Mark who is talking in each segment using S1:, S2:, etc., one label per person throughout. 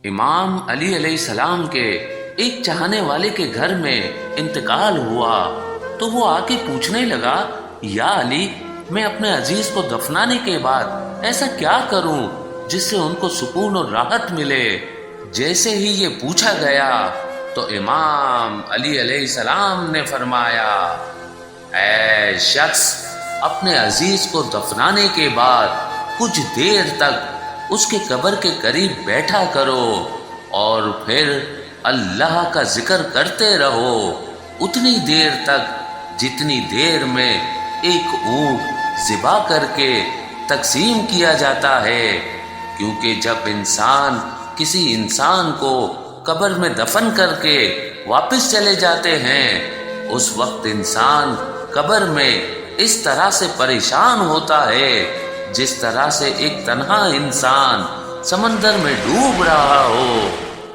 S1: امام علی علیہ السلام کے ایک چاہنے والے کے گھر میں انتقال ہوا تو وہ آ کے پوچھنے لگا، یا علی، میں اپنے عزیز کو دفنانے کے بعد ایسا کیا کروں جس سے ان کو سکون اور راحت ملے؟ جیسے ہی یہ پوچھا گیا تو امام علی علیہ السلام نے فرمایا، اے شخص، اپنے عزیز کو دفنانے کے بعد کچھ دیر تک اس کے قبر کے قریب بیٹھا کرو اور پھر اللہ کا ذکر کرتے رہو اتنی دیر تک جتنی دیر میں ایک اونٹ ذبح کر کے تقسیم کیا جاتا ہے، کیونکہ جب انسان کسی انسان کو قبر میں دفن کر کے واپس چلے جاتے ہیں اس وقت انسان قبر میں اس طرح سے پریشان ہوتا ہے جس طرح سے ایک تنہا انسان سمندر میں ڈوب رہا ہو۔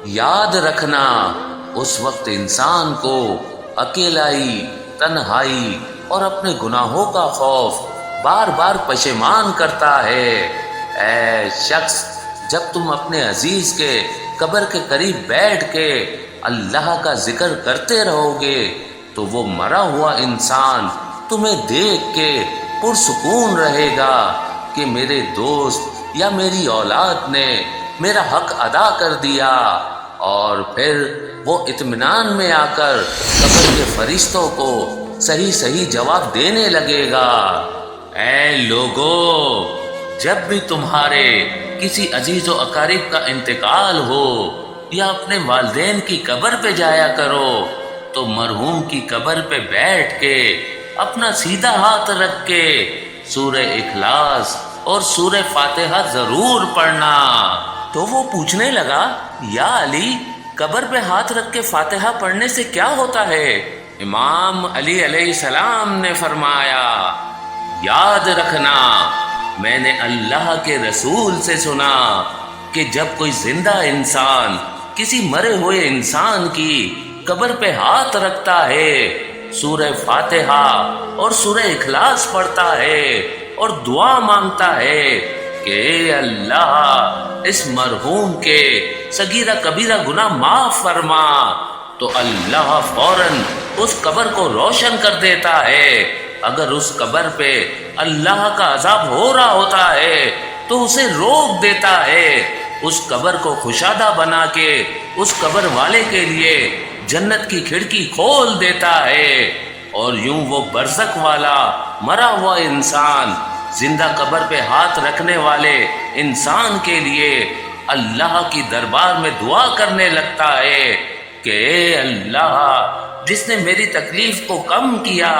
S1: یاد رکھنا، اس وقت انسان کو اکیلائی، تنہائی اور اپنے گناہوں کا خوف بار بار پشیمان کرتا ہے۔ اے شخص، جب تم اپنے عزیز کے قبر کے قریب بیٹھ کے اللہ کا ذکر کرتے رہو گے تو وہ مرا ہوا انسان تمہیں دیکھ کے پرسکون رہے گا کہ میرے دوست یا میری اولاد نے میرا حق ادا کر دیا، اور پھر وہ اطمینان میں آ کر قبر کے فرشتوں کو صحیح صحیح جواب دینے لگے گا۔ اے لوگو، جب بھی تمہارے کسی عزیز و اقارب کا انتقال ہو یا اپنے والدین کی قبر پہ جایا کرو تو مرحوم کی قبر پہ بیٹھ کے اپنا سیدھا ہاتھ رکھ کے سورہ اخلاص اور سورہ فاتحہ ضرور پڑھنا۔ تو وہ پوچھنے لگا، یا علی، قبر پہ ہاتھ رکھ کے فاتحہ پڑھنے سے کیا ہوتا ہے؟ امام علی علیہ السلام نے فرمایا، یاد رکھنا، میں نے اللہ کے رسول سے سنا کہ جب کوئی زندہ انسان کسی مرے ہوئے انسان کی قبر پہ ہاتھ رکھتا ہے، سورہ فاتحہ اور سورہ اخلاص پڑھتا ہے اور دعا مانگتا ہے کہ اے اللہ اس مرحوم کے صغیرہ کبیرہ گناہ معاف فرما، تو اللہ فوراً اس قبر کو روشن کر دیتا ہے۔ اگر اس قبر پہ اللہ کا عذاب ہو رہا ہوتا ہے تو اسے روک دیتا ہے، اس قبر کو کشادہ بنا کے اس قبر والے کے لیے جنت کی کھڑکی کھول دیتا ہے، اور یوں وہ برزخ والا مرا ہوا انسان زندہ قبر پہ ہاتھ رکھنے والے انسان کے لیے اللہ کی دربار میں دعا کرنے لگتا ہے کہ اے اللہ، جس نے میری تکلیف کو کم کیا،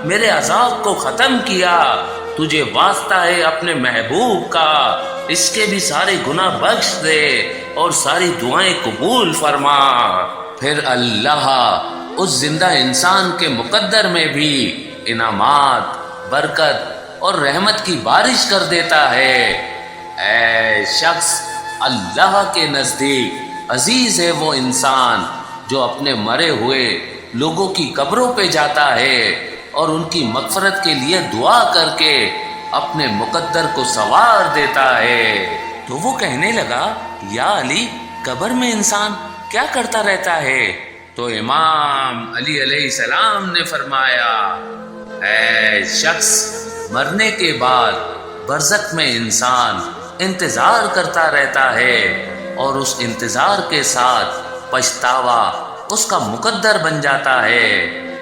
S1: میرے عذاب کو ختم کیا، تجھے واسطہ ہے اپنے محبوب کا، اس کے بھی سارے گناہ بخش دے اور ساری دعائیں قبول فرما۔ پھر اللہ اس زندہ انسان کے مقدر میں بھی انعامات، برکت اور رحمت کی بارش کر دیتا ہے۔ اے شخص، اللہ کے نزدیک عزیز ہے وہ انسان جو اپنے مرے ہوئے لوگوں کی قبروں پہ جاتا ہے اور ان کی مغفرت کے لیے دعا کر کے اپنے مقدر کو سنوار دیتا ہے۔ تو وہ کہنے لگا، یا علی، قبر میں انسان کیا کرتا رہتا ہے؟ تو امام علی علیہ السلام نے فرمایا، اے شخص، مرنے کے بعد برزخ میں انسان انتظار کرتا رہتا ہے اور اس انتظار کے ساتھ پچھتاوا اس کا مقدر بن جاتا ہے۔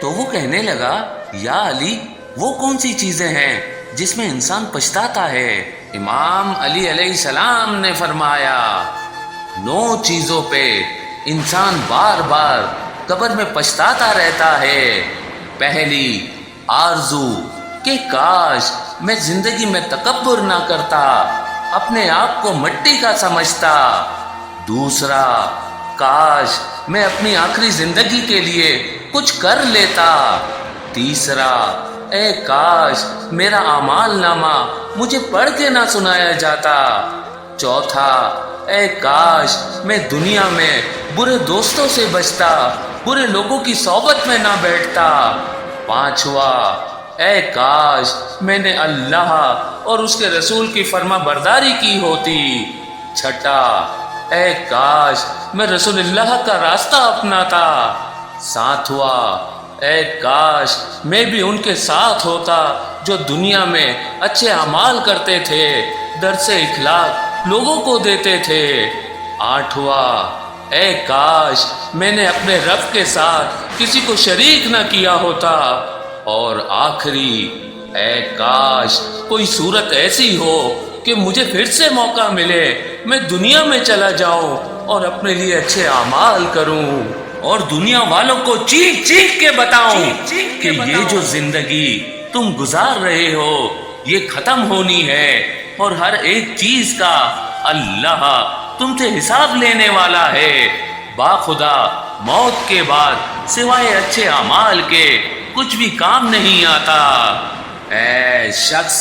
S1: تو وہ کہنے لگا، یا علی، وہ کون سی چیزیں ہیں جس میں انسان پچھتاتا ہے؟ امام علی علیہ السلام نے فرمایا، 9 چیزوں پہ انسان بار بار قبر میں پچھتاتا رہتا ہے۔ پہلی، آرزو کہ کاش میں زندگی میں تکبر نہ کرتا، اپنے آپ کو مٹی کا سمجھتا۔ دوسرا، کاش میں اپنی آخری زندگی کے لیے کچھ کر لیتا۔ تیسرا، اے کاش میرا اعمال نامہ مجھے پڑھ کے نہ سنایا جاتا۔ چوتھا، اے کاش میں دنیا میں برے دوستوں سے بچتا، برے لوگوں کی صحبت میں نہ بیٹھتا۔ پانچواں، اے کاش میں نے اللہ اور اس کے رسول کی فرما برداری کی ہوتی۔ چھٹا، اے کاش میں رسول اللہ کا راستہ اپناتا۔ ساتواں، اے کاش میں بھی ان کے ساتھ ہوتا جو دنیا میں اچھے اعمال کرتے تھے، درس اخلاق لوگوں کو دیتے تھے۔ آٹھواں، اے کاش میں نے اپنے رب کے ساتھ کسی کو شریک نہ کیا ہوتا۔ اور آخری، اے کاش کوئی صورت ایسی ہو کہ مجھے پھر سے موقع ملے، میں دنیا میں چلا جاؤں اور اپنے لیے اچھے اعمال کروں اور دنیا والوں کو چیخ چیخ کے بتاؤں کہ یہ جو زندگی تم گزار رہے ہو یہ ختم ہونی ہے، اور ہر ایک چیز کا اللہ تم سے حساب لینے والا ہے۔ باخدا موت کے بعد سوائے اچھے اعمال کے کچھ بھی کام نہیں آتا۔ اے شخص،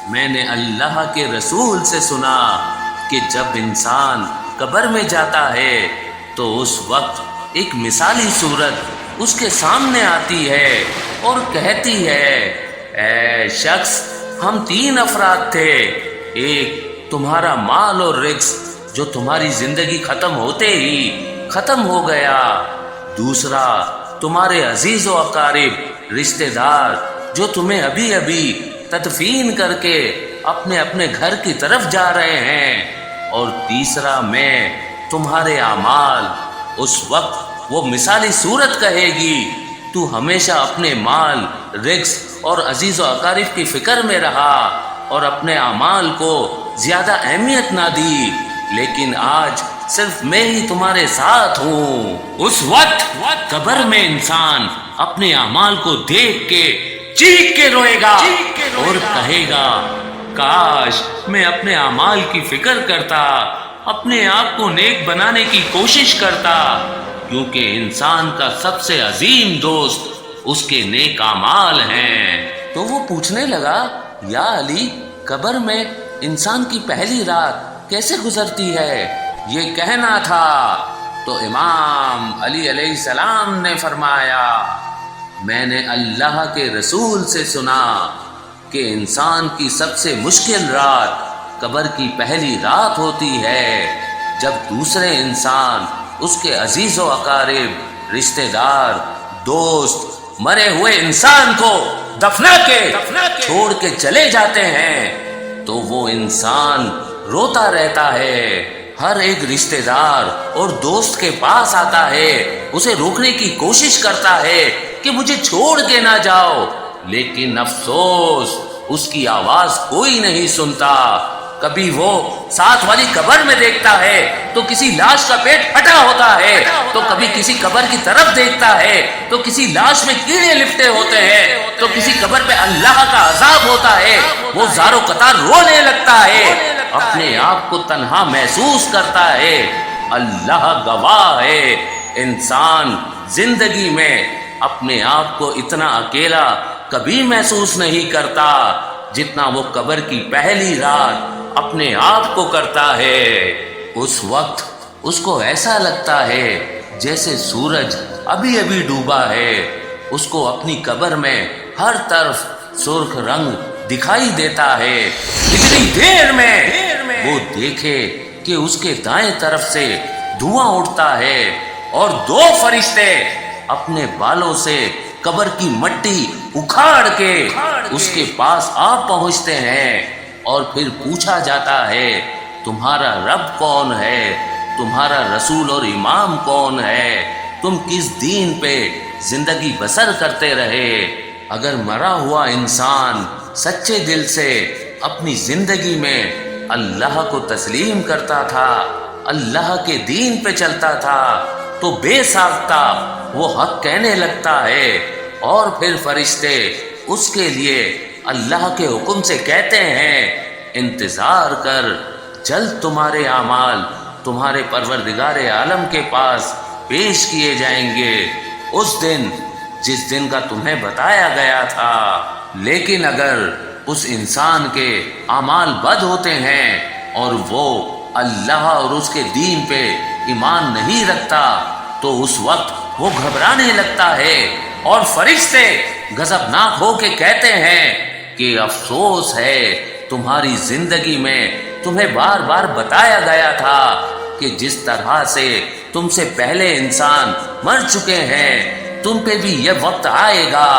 S1: میں نے اللہ کے رسول سے سنا کہ جب انسان قبر میں جاتا ہے تو اس وقت ایک مثالی صورت اس کے سامنے آتی ہے اور کہتی ہے، اے شخص ہم تین افراد تھے، ایک تمہارا مال اور رزق جو تمہاری زندگی ختم ہوتے ہی ختم ہو گیا، دوسرا تمہارے عزیز و اقارب رشتہ دار جو تمہیں ابھی ابھی تدفین کر کے اپنے اپنے گھر کی طرف جا رہے ہیں، اور تیسرا میں تمہارے اعمال۔ اس وقت وہ مثالی صورت کہے گی، تو ہمیشہ اپنے مال، رزق اور عزیز و اقارب کی فکر میں رہا اور اپنے اعمال کو زیادہ اہمیت نہ دی، لیکن آج صرف میں ہی تمہارے ساتھ ہوں۔ اس وقت قبر میں انسان اپنے اعمال کو دیکھ کے چیخ کے روئے گا اور کہے گا، کاش میں اپنے اعمال کی فکر کرتا، اپنے آپ کو نیک بنانے کی کوشش کرتا، کیونکہ انسان کا سب سے عظیم دوست اس کے نیک اعمال ہیں۔ تو وہ پوچھنے لگا، یا علی، قبر میں انسان کی پہلی رات کیسے گزرتی ہے؟ یہ کہنا تھا تو امام علی علیہ السلام نے فرمایا، میں نے اللہ کے رسول سے سنا کہ انسان کی سب سے مشکل رات قبر کی پہلی رات ہوتی ہے، جب دوسرے انسان اس کے عزیز و اقارب، رشتہ دار، دوست مرے ہوئے انسان کو دفنا کے چھوڑ کے چلے جاتے ہیں تو وہ انسان روتا رہتا ہے۔ ہر ایک رشتہ دار اور دوست کے پاس آتا ہے، اسے روکنے کی کوشش کرتا ہے کہ مجھے چھوڑ کے نہ جاؤ، لیکن افسوس اس کی آواز کوئی نہیں سنتا۔ کبھی وہ ساتھ والی قبر میں دیکھتا ہے تو کسی لاش کا پیٹ پھٹا ہوتا ہے، تو کبھی کسی قبر کی طرف دیکھتا ہے تو کسی لاش میں کیڑے لپٹے ہوتے ہیں، تو کسی قبر پہ اللہ کا عذاب ہوتا ہے، وہ زاروں قطار رونے لگتا ہے، اپنے آپ کو تنہا محسوس کرتا ہے۔ اللہ گواہ ہے، انسان زندگی میں اپنے آپ کو اتنا اکیلا کبھی محسوس نہیں کرتا جتنا وہ قبر کی پہلی رات اپنے آپ کو کرتا ہے۔ اس وقت اس کو ایسا لگتا ہے جیسے سورج ابھی ابھی ڈوبا ہے، اس کو اپنی قبر میں ہر طرف سرخ رنگ دکھائی دیتا ہے، اتنی دیر میں وہ دیکھے کہ اس کے دائیں طرف سے دھواں اٹھتا ہے اور دو فرشتے اپنے بالوں سے قبر کی مٹی اکھاڑ کے اس کے پاس آ پہنچتے ہیں، اور پھر پوچھا جاتا ہے، تمہارا رب کون ہے؟ تمہارا رسول اور امام کون ہے؟ تم کس دین پہ زندگی بسر کرتے رہے؟ اگر مرا ہوا انسان سچے دل سے اپنی زندگی میں اللہ کو تسلیم کرتا تھا، اللہ کے دین پہ چلتا تھا، تو بے ساختہ وہ حق کہنے لگتا ہے، اور پھر فرشتے اس کے لیے اللہ کے حکم سے کہتے ہیں، انتظار کر، جلد تمہارے اعمال تمہارے پروردگار عالم کے پاس پیش کیے جائیں گے، اس دن جس دن کا تمہیں بتایا گیا تھا۔ لیکن اگر اس انسان کے اعمال بد ہوتے ہیں اور وہ اللہ اور اس کے دین پہ ایمان نہیں رکھتا تو اس وقت وہ گھبرانے لگتا ہے، اور فرشتے غضبناک ہو کے کہتے ہیں کہ افسوس ہے، تمہاری زندگی میں تمہیں بار بار بتایا گیا تھا کہ جس طرح سے تم سے پہلے انسان مر چکے ہیں تم پہ بھی یہ وقت آئے گا،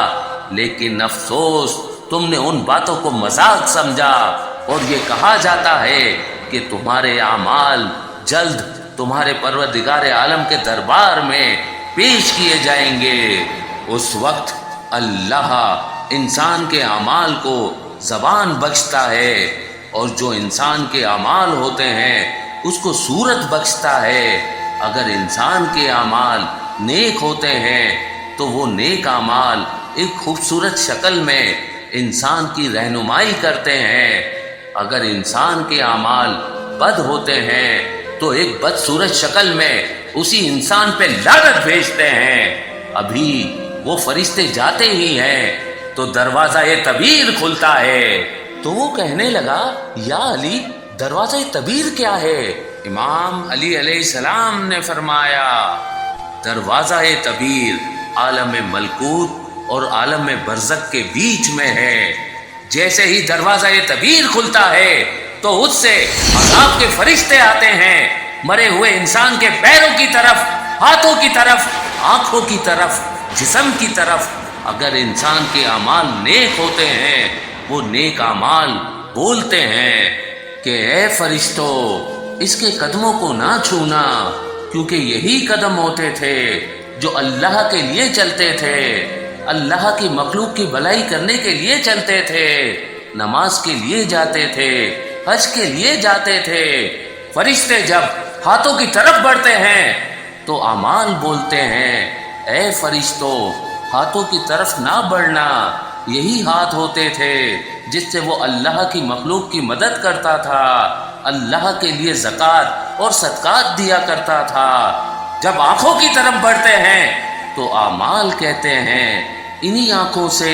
S1: لیکن افسوس تم نے ان باتوں کو مذاق سمجھا، اور یہ کہا جاتا ہے کہ تمہارے اعمال جلد تمہارے پروردگار عالم کے دربار میں پیش کیے جائیں گے۔ اس وقت اللہ انسان کے اعمال کو زبان بخشتا ہے، اور جو انسان کے اعمال ہوتے ہیں اس کو صورت بخشتا ہے۔ اگر انسان کے اعمال نیک ہوتے ہیں تو وہ نیک اعمال ایک خوبصورت شکل میں انسان کی رہنمائی کرتے ہیں، اگر انسان کے اعمال بد ہوتے ہیں تو ایک بدصورت شکل میں اسی انسان پہ لعنت بھیجتے ہیں۔ ابھی وہ فرشتے جاتے ہی ہیں تو دروازہ تبیر کھلتا ہے۔ تو وہ کہنے لگا، یا علی دروازہ تبیر کیا ہے؟ امام علی علیہ السلام نے فرمایا، دروازہ تبیر عالم ملکوت اور عالم برزخ کے بیچ میں ہے۔ جیسے ہی دروازہ تبیر کھلتا ہے تو اس سے عذاب کے فرشتے آتے ہیں، مرے ہوئے انسان کے پیروں کی طرف، ہاتھوں کی طرف، آنکھوں کی طرف، جسم کی طرف۔ اگر انسان کے اعمال نیک ہوتے ہیں وہ نیک اعمال بولتے ہیں کہ اے فرشتوں اس کے قدموں کو نہ چھونا، کیونکہ یہی قدم ہوتے تھے جو اللہ کے لیے چلتے تھے، اللہ کی مخلوق کی بھلائی کرنے کے لیے چلتے تھے، نماز کے لیے جاتے تھے، حج کے لیے جاتے تھے۔ فرشتے جب ہاتھوں کی طرف بڑھتے ہیں تو اعمال بولتے ہیں، اے فرشتوں ہاتھوں کی طرف نہ بڑھنا، یہی ہاتھ ہوتے تھے جس سے وہ اللہ کی مخلوق کی مدد کرتا تھا، اللہ کے لیے زکوٰۃ اور صدقات دیا کرتا تھا۔ جب آنکھوں کی طرف بڑھتے ہیں تو اعمال کہتے ہیں، انہی آنکھوں سے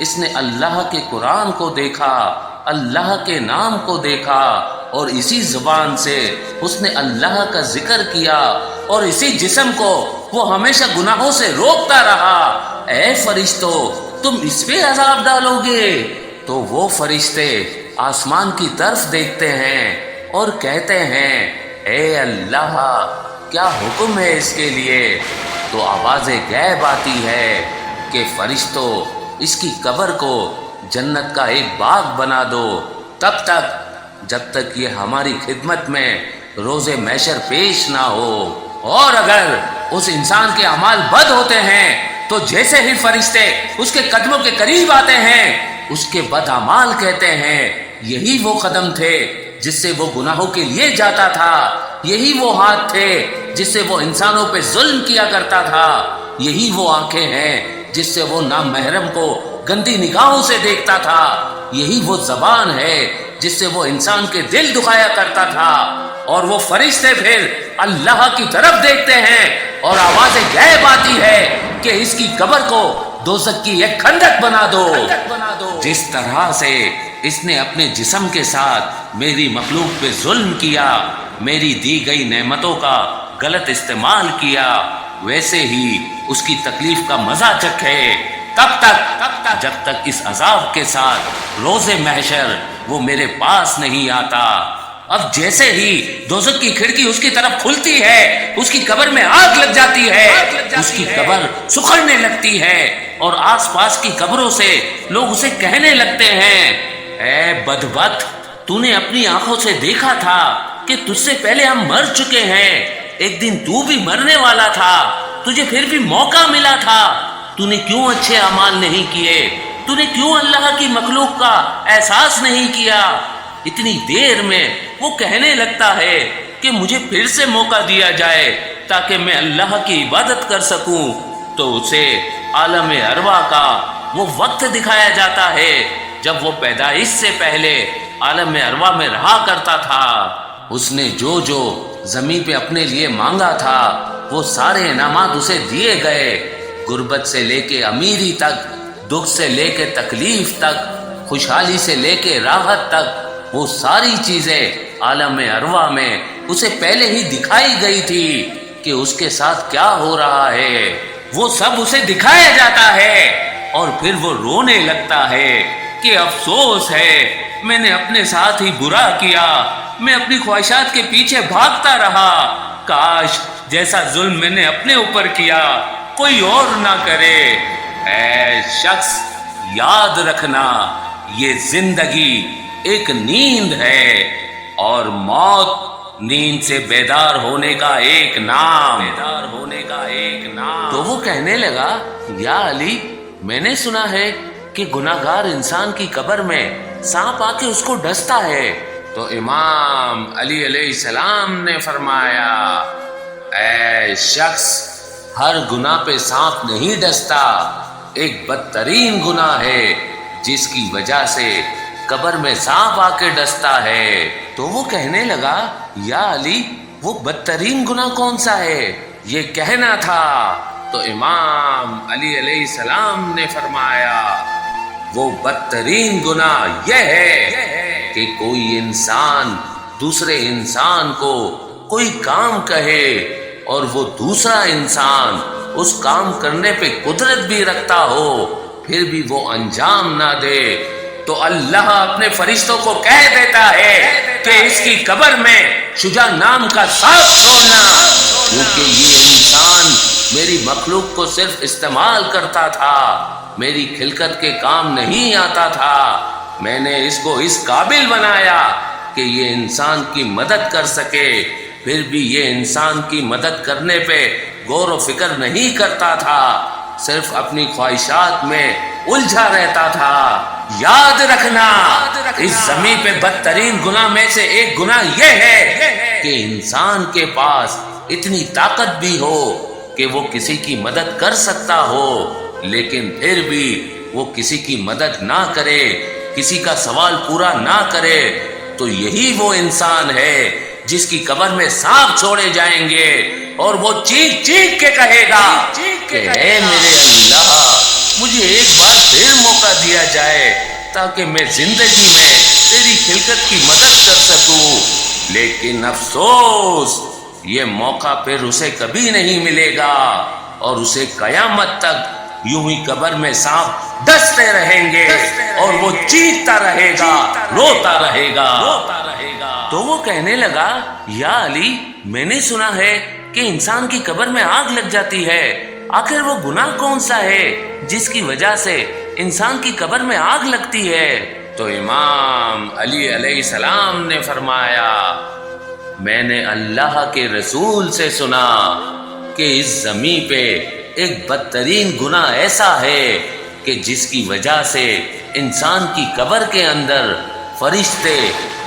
S1: اس نے اللہ کے قرآن کو دیکھا، اللہ کے نام کو دیکھا، اور اسی زبان سے اس نے اللہ کا ذکر کیا، اور اسی جسم کو وہ ہمیشہ گناہوں سے روکتا رہا۔ اے فرشتوں تم اس پہ عذاب ڈالو گے؟ تو وہ فرشتے آسمان کی طرف دیکھتے ہیں اور کہتے ہیں، اے اللہ کیا حکم ہے اس کے لیے؟ تو آواز غیب آتی ہے کہ فرشتوں اس کی قبر کو جنت کا ایک باغ بنا دو، تب تک جب تک یہ ہماری خدمت میں روز محشر پیش نہ ہو۔ اور اگر اس انسان کے اعمال بد ہوتے ہیں تو جیسے ہی فرشتے اس کے قدموں کے قریب آتے ہیں اس کے بد اعمال کہتے ہیں، یہی وہ قدم تھے جس سے وہ گناہوں کے لیے جاتا تھا، یہی وہ ہاتھ تھے جس سے وہ انسانوں پہ ظلم کیا کرتا تھا، یہی وہ آنکھیں ہیں جس سے وہ نامحرم کو گندی نگاہوں سے دیکھتا تھا، یہی وہ زبان ہے جس سے وہ انسان کے دل دکھایا کرتا تھا۔ اور وہ فرشتے پھر اللہ کی طرف دیکھتے ہیں اور آواز غیب آتی ہے کہ اس کی قبر کو دوزخ کی ایک کھندک بنا دو۔ جس طرح سے اس نے اپنے جسم کے ساتھ میری مخلوق پہ ظلم کیا، میری دی گئی نعمتوں کا غلط استعمال کیا، ویسے ہی اس کی تکلیف کا مزہ چکھے، تب تک جب تک اس عذاب کے ساتھ روز محشر وہ میرے پاس نہیں آتا۔ اب جیسے ہی دوزخ کی کھڑکی اس کی طرف کھلتی ہے اس کی قبر میں آگ لگ جاتی ہے، اس کی قبر سکھڑنے لگتی ہے، اور آس پاس کی قبروں سے لوگ اسے کہنے لگتے ہیں، اے بدبخت تو نے اپنی آنکھوں سے دیکھا تھا کہ تجھ سے پہلے ہم مر چکے ہیں، ایک دن تو بھی مرنے والا تھا، تجھے پھر بھی موقع ملا تھا، تو نے کیوں اچھے اعمال نہیں کیے؟ تو نے کیوں اللہ کی مخلوق کا احساس نہیں کیا؟ اتنی دیر میں وہ کہنے لگتا ہے کہ مجھے پھر سے موقع دیا جائے تاکہ میں اللہ کی عبادت کر سکوں، تو اسے عالم ارواح کا وہ وقت دکھایا جاتا ہے جب وہ پیدائش سے پہلے عالم ارواح میں رہا کرتا تھا۔ اس نے جو جو زمین پہ اپنے لیے مانگا تھا وہ سارے انعامات اسے دیے گئے، غربت سے لے کے امیری تک، دکھ سے لے کے تکلیف تک، خوشحالی سے لے کے راحت تک، وہ ساری چیزیں عالم ارواح میں اسے پہلے ہی دکھائی گئی تھی کہ اس کے ساتھ کیا ہو رہا ہے، وہ سب اسے دکھایا جاتا ہے، اور پھر وہ رونے لگتا ہے کہ افسوس ہے میں نے اپنے ساتھ ہی برا کیا، میں اپنی خواہشات کے پیچھے بھاگتا رہا. کاش جیسا ظلم میں نے اپنے اوپر کیا کوئی اور نہ کرے. اے شخص یاد رکھنا یہ زندگی ایک نیند ہے اور موت نیند سے بیدار ہونے کا ایک نام. تو وہ کہنے لگا یا علی میں نے سنا ہے کہ گناہگار انسان کی قبر میں سانپ آ کے اس کو ڈستا ہے. تو امام علی علیہ السلام نے فرمایا اے شخص ہر گناہ پہ سانپ نہیں ڈستا. ایک بدترین گناہ ہے جس کی وجہ سے قبر میں سانپ آ کے ڈستا ہے. تو وہ کہنے لگا یا علی وہ بدترین گناہ کون سا ہے یہ کہنا تھا. تو امام علی علیہ السلام نے فرمایا وہ بدترین گناہ یہ ہے کہ کوئی انسان دوسرے انسان کو کوئی کام کہے اور وہ دوسرا انسان اس کام کرنے پہ قدرت بھی رکھتا ہو پھر بھی وہ انجام نہ دے. تو اللہ اپنے فرشتوں کو کہہ دیتا ہے کہ اس کی قبر میں شجاع نام کا سانپ چھوڑنا، کیونکہ یہ انسان میری مخلوق کو صرف استعمال کرتا تھا، میری خلقت کے کام نہیں آتا تھا. میں نے اس کو اس قابل بنایا کہ یہ انسان کی مدد کر سکے، پھر بھی یہ انسان کی مدد کرنے پہ غور و فکر نہیں کرتا تھا، صرف اپنی خواہشات میں الجھا رہتا تھا. یاد رکھنا اس زمین پہ بدترین گناہ میں سے ایک گناہ یہ ہے کہ انسان کے پاس اتنی طاقت بھی ہو کہ وہ کسی کی مدد کر سکتا ہو لیکن پھر بھی وہ کسی کی مدد نہ کرے، کسی کا سوال پورا نہ کرے. تو یہی وہ انسان ہے جس کی قبر میں سانپ چھوڑے جائیں گے اور وہ چیخ چیخ کے کہے گا کہ اے میرے اللہ مجھے ایک بار پھر موقع دیا جائے تاکہ میں زندگی میں تیری خلقت کی مدد کر سکوں. لیکن افسوس یہ موقع پھر اسے کبھی نہیں ملے گا اور اسے قیامت تک یوں ہی قبر میں سانپ ڈستے رہیں گے اور وہ چیختا رہے گا، روتا رہے گا. تو وہ کہنے لگا یا علی میں نے سنا ہے کہ انسان کی قبر میں آگ لگ جاتی ہے، آخر وہ گناہ کون سا ہے جس کی وجہ سے انسان کی قبر میں آگ لگتی ہے. تو امام علی علیہ السلام نے فرمایا میں نے اللہ کے رسول سے سنا کہ اس زمین پہ ایک بدترین گناہ ایسا ہے کہ جس کی وجہ سے انسان کی قبر کے اندر فرشتے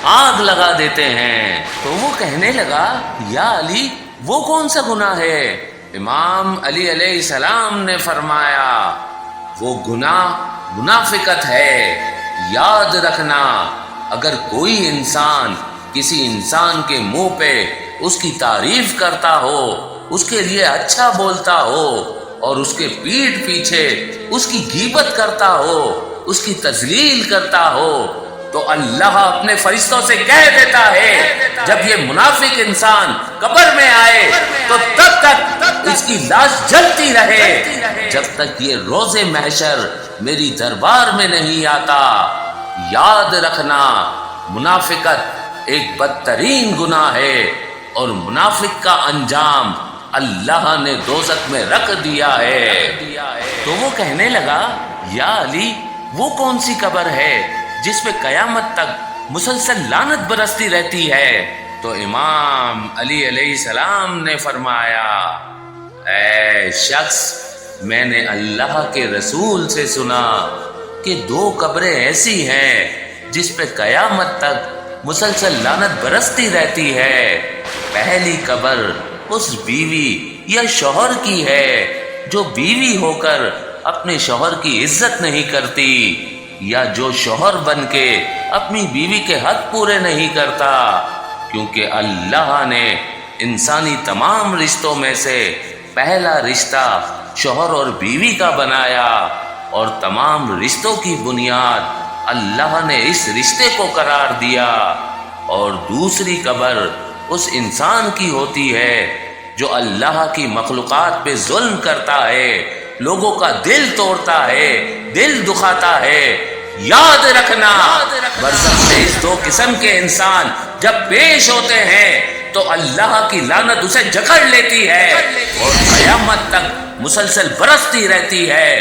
S1: آگ لگا دیتے ہیں. تو وہ کہنے لگا یا علی وہ کون سا گناہ ہے؟ امام علی علیہ السلام نے فرمایا وہ گناہ منافقت ہے. یاد رکھنا اگر کوئی انسان کسی انسان کے منہ پہ اس کی تعریف کرتا ہو، اس کے لیے اچھا بولتا ہو اور اس کے پیٹھ پیچھے اس کی غیبت کرتا ہو، اس کی تذلیل کرتا ہو، تو اللہ اپنے فرشتوں سے کہہ دیتا ہے جب یہ منافق انسان قبر میں آئے تو تب تک اس کی لاش جلتی رہے جب تک یہ روز محشر میری دربار میں نہیں آتا. یاد رکھنا منافقت ایک بدترین گناہ ہے اور منافق کا انجام اللہ نے دوزخ میں رکھ دیا ہے. تو وہ کہنے لگا یا علی وہ کون سی قبر ہے جس پہ قیامت تک مسلسل لعنت برستی رہتی ہے؟ تو امام علی علیہ السلام نے فرمایا اے شخص میں نے اللہ کے رسول سے سنا کہ دو قبریں ایسی ہیں جس پہ قیامت تک مسلسل لعنت برستی رہتی ہے. پہلی قبر اس بیوی یا شوہر کی ہے جو بیوی ہو کر اپنے شوہر کی عزت نہیں کرتی، یا جو شوہر بن کے اپنی بیوی کے حق پورے نہیں کرتا، کیونکہ اللہ نے انسانی تمام رشتوں میں سے پہلا رشتہ شوہر اور بیوی کا بنایا اور تمام رشتوں کی بنیاد اللہ نے اس رشتے کو قرار دیا. اور دوسری قبر اس انسان کی ہوتی ہے جو اللہ کی مخلوقات پہ ظلم کرتا ہے، لوگوں کا دل توڑتا ہے، دل دکھاتا ہے، یاد رکھنا برزخ میں اس دو قسم کے انسان جب پیش ہوتے ہیں تو اللہ کی لعنت اسے جکڑ لیتی ہے اور قیامت تک مسلسل برستی رہتی ہے،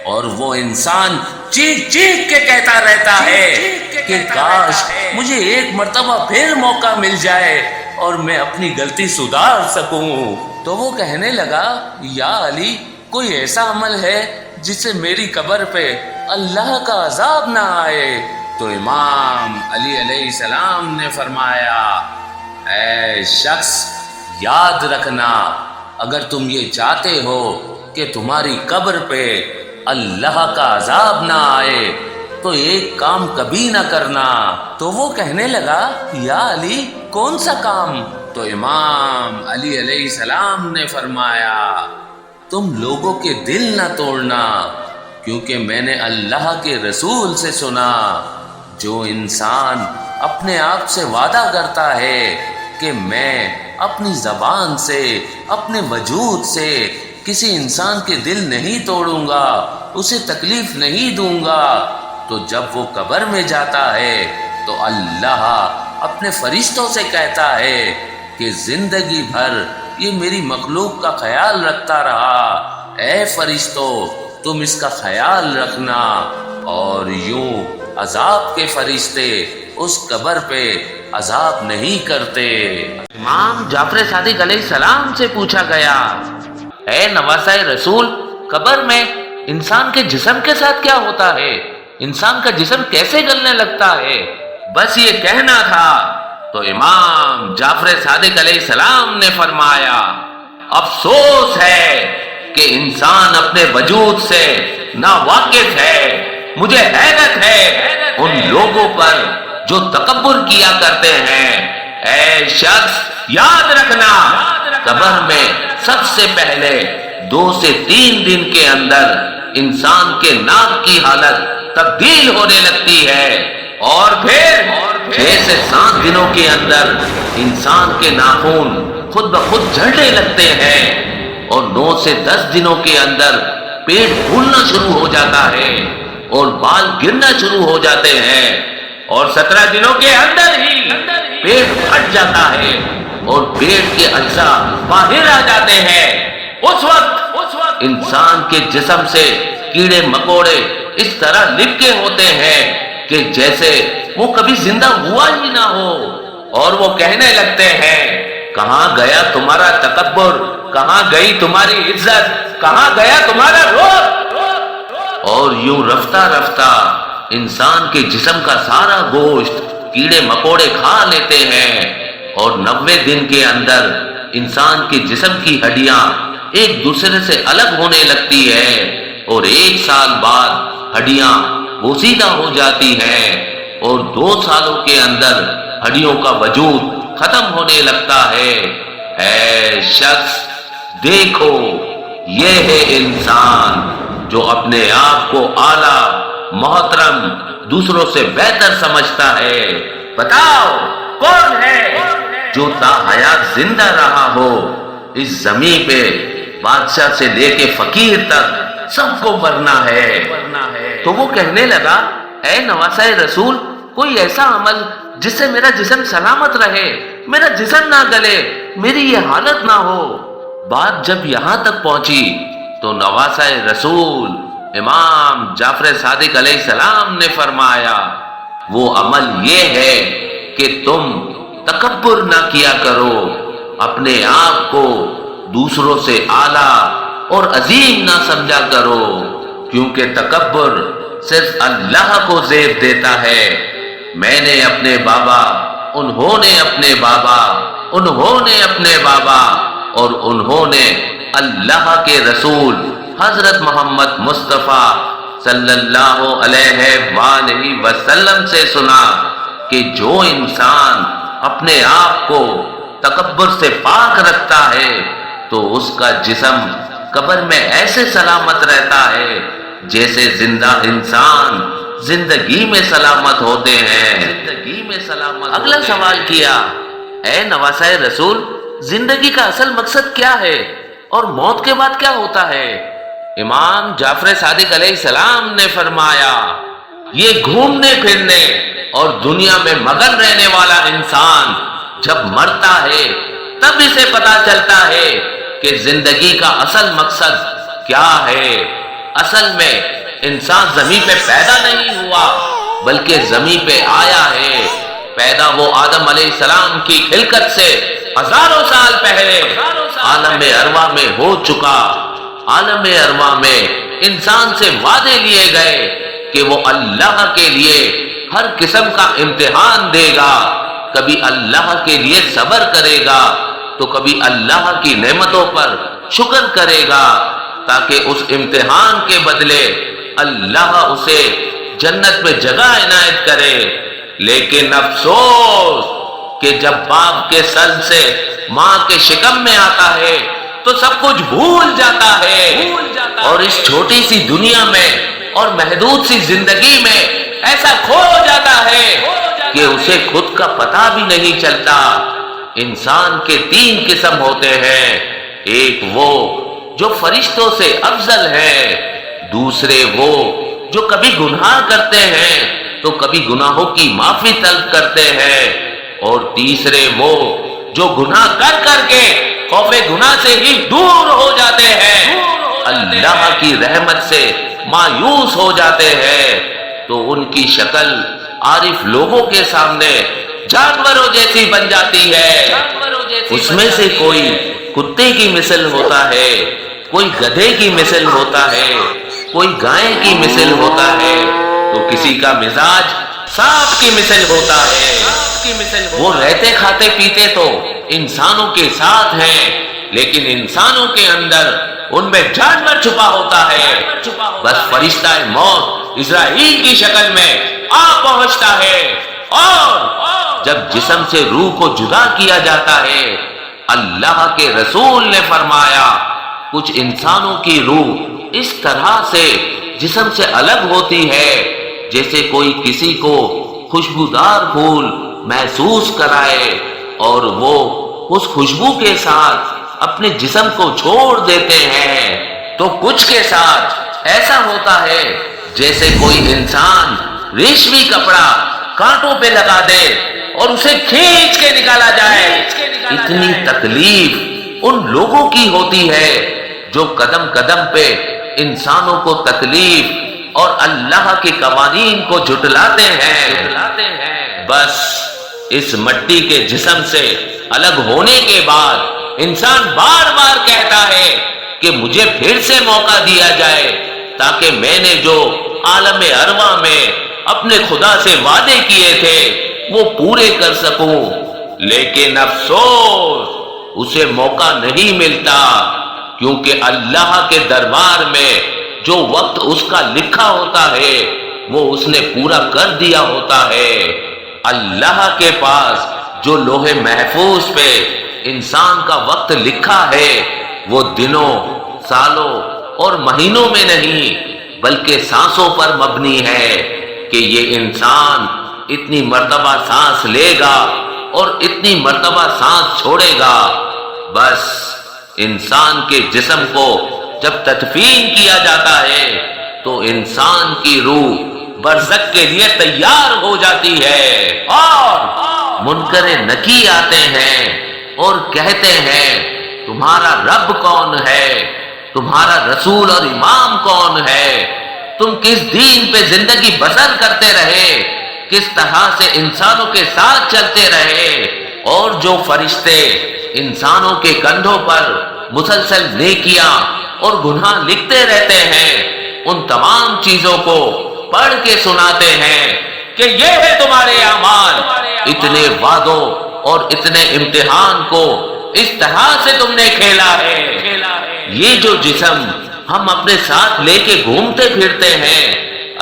S1: اور وہ انسان چیخ چیخ کے کہتا رہتا ہے کہ کاش مجھے ایک مرتبہ پھر موقع مل جائے اور میں اپنی غلطی سدھار سکوں۔ تو وہ کہنے لگا، یا علی، کوئی ایسا عمل ہے جس سے میری قبر پہ اللہ کا عذاب نہ آئے؟ تو امام علی علیہ السلام نے فرمایا، اے شخص، یاد رکھنا، اگر تم یہ چاہتے ہو کہ تمہاری قبر پہ اللہ کا عذاب نہ آئے تو ایک کام کبھی نہ کرنا۔ تو وہ کہنے لگا، یا علی، کون سا کام؟ تو امام علی علیہ السلام نے فرمایا، تم لوگوں کے دل نہ توڑنا، کیونکہ میں نے اللہ کے رسول سے سنا، جو انسان اپنے آپ سے وعدہ کرتا ہے کہ میں اپنی زبان سے، اپنے وجود سے کسی انسان کے دل نہیں توڑوں گا، اسے تکلیف نہیں دوں گا، تو جب وہ قبر میں جاتا ہے تو اللہ اپنے فرشتوں سے کہتا ہے کہ زندگی بھر یہ میری مخلوق کا خیال رکھتا رہا، اے فرشتوں تم اس کا خیال رکھنا، اور یوں عذاب کے فرشتے اس قبر پہ عذاب نہیں کرتے۔ امام جعفر صادق علیہ السلام سے پوچھا گیا، اے نواسۂ رسول، قبر میں انسان کے جسم کے ساتھ کیا ہوتا ہے؟ انسان کا جسم کیسے گلنے لگتا ہے؟ بس یہ کہنا تھا۔ تو امام جعفر صادق علیہ السلام نے فرمایا، افسوس ہے کہ انسان اپنے وجود سے ناواقف ہے۔ مجھے حیرت ہے ان لوگوں پر جو تکبر کیا کرتے ہیں۔ اے شخص، یاد رکھنا، قبر میں سب سے پہلے 2 سے 3 دن کے اندر انسان کے ناک کی حالت تبدیل ہونے لگتی ہے، اور پھر 6 سے 7 دنوں کے اندر انسان کے ناخن خود بخود جھڑنے لگتے ہیں، اور 9 سے 10 دنوں کے اندر پیٹ پھولنا شروع ہو جاتا ہے اور بال گرنا شروع ہو جاتے ہیں، اور 17 دنوں کے اندر ہی پیٹ پھٹ جاتا ہے اور پیٹ کے اجزاء باہر آ جاتے ہیں۔ اس وقت انسان کے جسم سے کیڑے مکوڑے اس طرح لپکے ہوتے ہیں کہ جیسے وہ کبھی زندہ ہوا ہی نہ ہو، اور وہ کہنے لگتے ہیں، کہاں گیا تمہارا تکبر، کہاں گئی تمہاری عزت، کہاں گیا تمہارا روب؟ اور یوں رفتہ رفتہ انسان کے جسم کا سارا گوشت کیڑے مکوڑے کھا لیتے ہیں، اور 90 دن کے اندر انسان کے جسم کی ہڈیاں ایک دوسرے سے الگ ہونے لگتی ہے، اور 1 سال بعد ہڈیاں بوسیدہ ہو جاتی ہیں، اور 2 سالوں کے اندر ہڈیوں کا وجود ختم ہونے لگتا ہے۔ اے شخص، دیکھو، یہ ہے انسان جو اپنے آپ کو اعلیٰ، محترم، دوسروں سے بہتر سمجھتا ہے۔ بتاؤ کون ہے جو تا حیات زندہ رہا ہو؟ اس زمین پہ بادشاہ سے لے کے فقیر تک سب کو مرنا ہے۔ تو وہ کہنے لگا، اے نواسۂ رسول، کوئی ایسا عمل جس سے میرا جسم سلامت رہے، میرا جسم نہ گلے، میری یہ حالت نہ ہو۔ بات جب یہاں تک پہنچی تو نواسۂ رسول امام جعفر صادق علیہ السلام نے فرمایا، وہ عمل یہ ہے کہ تم تکبر نہ کیا کرو، اپنے آپ کو دوسروں سے اعلیٰ اور عظیم نہ سمجھا کرو، کیونکہ تکبر صرف اللہ کو زیب دیتا ہے۔ میں نے اپنے بابا، انہوں نے اپنے بابا، انہوں نے اپنے بابا، اور انہوں نے اللہ کے رسول حضرت محمد مصطفیٰ صلی اللہ علیہ وآلہ وسلم سے سنا کہ جو انسان اپنے آپ کو تکبر سے پاک رکھتا ہے تو اس کا جسم قبر میں ایسے سلامت رہتا ہے جیسے زندہ انسان زندگی میں سلامت ہوتے ہیں۔ اگلا سوال کیا، اے نواسۂ رسول، زندگی کا اصل مقصد کیا ہے اور موت کے بعد کیا ہوتا ہے؟ امام جعفر صادق علیہ السلام نے فرمایا، یہ گھومنے پھرنے اور دنیا میں مگن رہنے والا انسان جب مرتا ہے تب اسے پتا چلتا ہے کہ زندگی کا اصل مقصد کیا ہے۔ اصل میں انسان زمین پہ پیدا نہیں ہوا بلکہ زمین پہ آیا ہے۔ پیدا وہ آدم علیہ السلام کی خلقت سے ہزاروں سال پہلے عالم ارواح میں ہو چکا۔ عالم ارواح میں انسان سے وعدے لیے گئے کہ وہ اللہ کے لیے ہر قسم کا امتحان دے گا، کبھی اللہ کے لیے صبر کرے گا تو کبھی اللہ کی نعمتوں پر شکر کرے گا، تاکہ اس امتحان کے بدلے اللہ اسے جنت میں جگہ عنایت کرے۔ لیکن افسوس کہ جب باپ کے سر سے ماں کے شکم میں آتا ہے تو سب کچھ بھول جاتا ہے، اور اس چھوٹی سی دنیا میں اور محدود سی زندگی میں ایسا کھو جاتا ہے کہ اسے خود کا پتہ بھی نہیں چلتا۔ انسان کے تین قسم ہوتے ہیں، ایک وہ جو فرشتوں سے افضل ہے، دوسرے وہ جو کبھی گناہ کرتے ہیں تو کبھی گناہوں کی معافی طلب کرتے ہیں، اور تیسرے وہ جو گناہ کر کر کے خوف گناہ سے ہی دور ہو جاتے ہیں، اللہ کی رحمت سے مایوس ہو جاتے ہیں، تو ان کی شکل عارف لوگوں کے سامنے جانوروں جیسی بن جاتی ہے۔ اس میں سے کوئی کتے کی مثل ہوتا ہے، کوئی گدھے کی مثل ہوتا ہے، کوئی گائے کی مثل ہوتا ہے، تو کسی کا مزاج سانپ کی مثل ہوتا ہے۔ وہ رہتے کھاتے پیتے تو انسانوں کے ساتھ ہیں، لیکن انسانوں کے اندر ان میں جانور چھپا ہوتا ہے۔ بس فرشتہ موت اسرائیل کی شکل میں آ پہنچتا ہے، اور جب جسم سے روح کو جدا کیا جاتا ہے، اللہ کے رسول نے فرمایا کچھ انسانوں کی روح اس طرح سے جسم سے الگ ہوتی ہے جیسے کوئی کسی کو خوشبودار پھول محسوس کرائے اور وہ اس خوشبو کے ساتھ اپنے جسم کو چھوڑ دیتے ہیں۔ تو کچھ کے ساتھ ایسا ہوتا ہے جیسے کوئی انسان ریشمی کپڑا کانٹوں پہ لگا دے اور اسے کھینچ کے نکالا جائے۔ اتنی تکلیف ان لوگوں کی ہوتی ہے جو قدم قدم پہ انسانوں کو تکلیف اور اللہ کے قوانین کو جھٹلاتے ہیں۔ بس اس مٹی کے جسم سے الگ ہونے کے بعد انسان بار بار کہتا ہے کہ مجھے پھر سے موقع دیا جائے تاکہ میں نے جو عالم ارواح میں اپنے خدا سے وعدے کیے تھے وہ پورے کر سکوں، لیکن افسوس اسے موقع نہیں ملتا، کیونکہ اللہ کے دربار میں جو وقت اس کا لکھا ہوتا ہے وہ اس نے پورا کر دیا ہوتا ہے۔ اللہ کے پاس جو لوح محفوظ پہ انسان کا وقت لکھا ہے وہ دنوں، سالوں اور مہینوں میں نہیں بلکہ سانسوں پر مبنی ہے کہ یہ انسان اتنی مرتبہ سانس لے گا اور اتنی مرتبہ سانس چھوڑے گا۔ بس انسان کے جسم کو جب تدفین کیا جاتا ہے تو انسان کی روح برزخ کے لیے تیار ہو جاتی ہے، اور منکر نکی آتے ہیں اور کہتے ہیں تمہارا رب کون ہے، تمہارا رسول اور امام کون ہے، تم کس دین پہ زندگی بسر کرتے رہے، کس طرح سے انسانوں کے ساتھ چلتے رہے۔ اور جو فرشتے انسانوں کے کندھوں پر مسلسل نیکیاں اور گناہ لکھتے رہتے ہیں ان تمام چیزوں کو پڑھ کے سناتے ہیں کہ یہ ہے تمہارے اعمال، اتنے وعدوں اور اتنے امتحان کو اس طرح سے تم نے کھیلا ہے۔ یہ جو جسم ہم اپنے ساتھ لے کے گھومتے پھرتے ہیں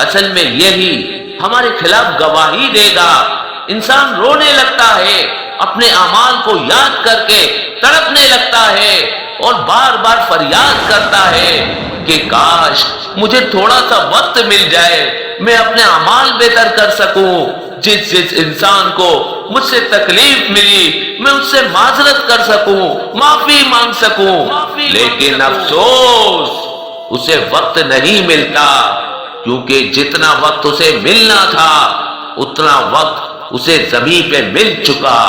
S1: اصل میں یہی ہمارے خلاف گواہی دے گا۔ انسان رونے لگتا ہے، اپنے اعمال کو یاد کر کے تڑپنے لگتا ہے اور بار بار فریاد کرتا ہے کہ کاش مجھے تھوڑا سا وقت مل جائے، میں اپنے اعمال بہتر کر سکوں، جس انسان کو مجھ سے تکلیف ملی میں اس سے معذرت کر سکوں، معافی مانگ سکوں، لیکن افسوس اسے وقت نہیں ملتا، کیونکہ جتنا وقت اسے ملنا تھا اتنا وقت اسے زمین پہ مل چکا۔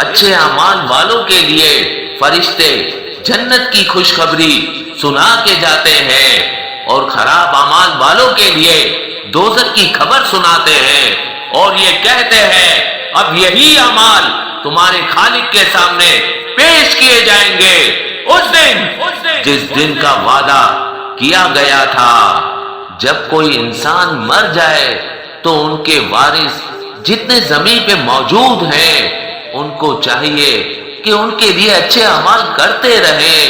S1: اچھے اعمال والوں کے لیے فرشتے جنت کی خوشخبری سنا کے جاتے ہیں اور خراب اعمال والوں کے لیے دوزخ کی خبر سناتے ہیں اور یہ کہتے ہیں اب یہی اعمال تمہارے خالق کے سامنے پیش کیے جائیں گے اس دن جس دن کا وعدہ کیا گیا تھا۔ جب کوئی انسان مر جائے تو ان کے وارث جتنے زمین پہ موجود ہیں ان کو چاہیے کہ ان کے لیے اچھے اعمال کرتے رہیں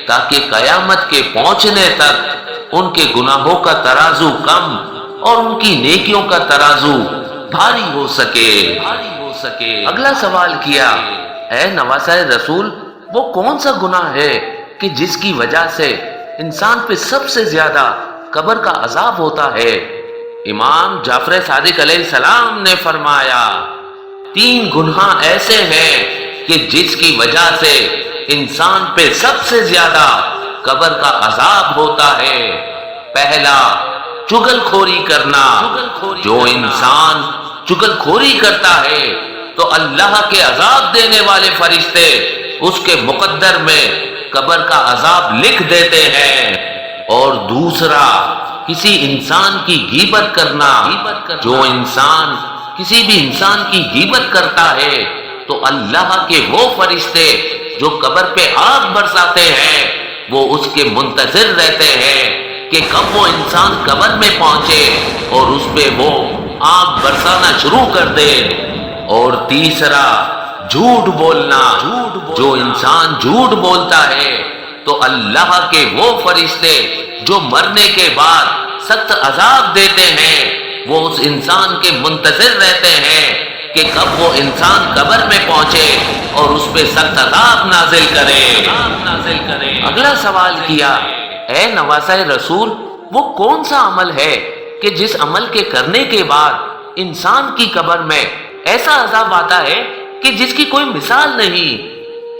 S1: تاکہ قیامت کے پہنچنے تک ان کے گناہوں کا ترازو کم اور ان کی نیکیوں کا ترازو بھاری ہو سکے۔ اگلا سوال کیا، اے نواسۂ رسول وہ کون سا گناہ ہے کہ جس کی وجہ سے انسان پہ سب سے زیادہ قبر کا عذاب ہوتا ہے؟ امام جعفر صادق علیہ السلام نے فرمایا 3 گناہ ایسے ہیں کہ جس کی وجہ سے انسان پہ سب سے زیادہ قبر کا عذاب ہوتا ہے۔ پہلا، چغل خوری کرنا۔ جو انسان چغل خوری کرتا ہے تو اللہ کے عذاب دینے والے فرشتے اس کے مقدر میں قبر کا عذاب لکھ دیتے ہیں۔ اور دوسرا، کسی انسان کی غیبت کرنا۔ جو انسان کسی بھی انسان کی غیبت کرتا ہے تو اللہ کے وہ فرشتے جو قبر پہ آگ برساتے ہیں وہ اس کے منتظر رہتے ہیں کہ کب وہ انسان قبر میں پہنچے اور اس پہ وہ آگ برسانا شروع کر دے۔ اور تیسرا، جھوٹ بولنا۔ جو انسان جھوٹ بولتا ہے تو اللہ کے وہ فرشتے جو مرنے کے بعد سخت عذاب دیتے ہیں وہ اس انسان کے منتظر رہتے ہیں کہ کب وہ انسان قبر میں پہنچے اور اس پہ سخت عذاب نازل کرے۔ اگلا سوال کیا، اے نواسۂ رسول وہ کون سا عمل ہے کہ جس عمل کے کرنے کے بعد انسان کی قبر میں ایسا عذاب آتا ہے کہ جس کی کوئی مثال نہیں؟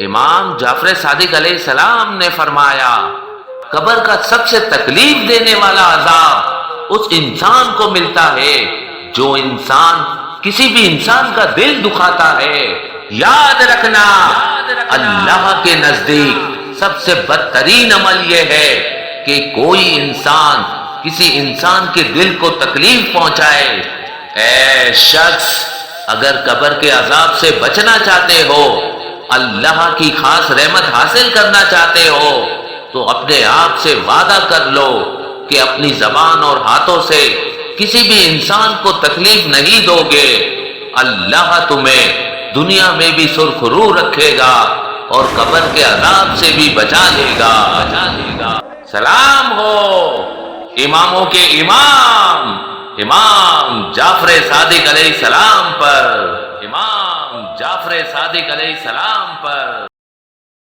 S1: امام جعفر صادق علیہ السلام نے فرمایا قبر کا سب سے تکلیف دینے والا عذاب اس انسان کو ملتا ہے جو انسان کسی بھی انسان کا دل دکھاتا ہے۔ یاد رکھنا اللہ کے نزدیک سب سے بدترین عمل یہ ہے کہ کوئی انسان کسی انسان کے دل کو تکلیف پہنچائے۔ اے شخص، اگر قبر کے عذاب سے بچنا چاہتے ہو، اللہ کی خاص رحمت حاصل کرنا چاہتے ہو تو اپنے آپ سے وعدہ کر لو کہ اپنی زبان اور ہاتھوں سے کسی بھی انسان کو تکلیف نہیں دو گے۔ اللہ تمہیں دنیا میں بھی سرخرو رکھے گا اور قبر کے عذاب سے بھی بچا لے گا۔ سلام ہو اماموں کے امام امام جعفر صادق علیہ السلام پر۔ امام جعفر صادق علیہ السلام پر۔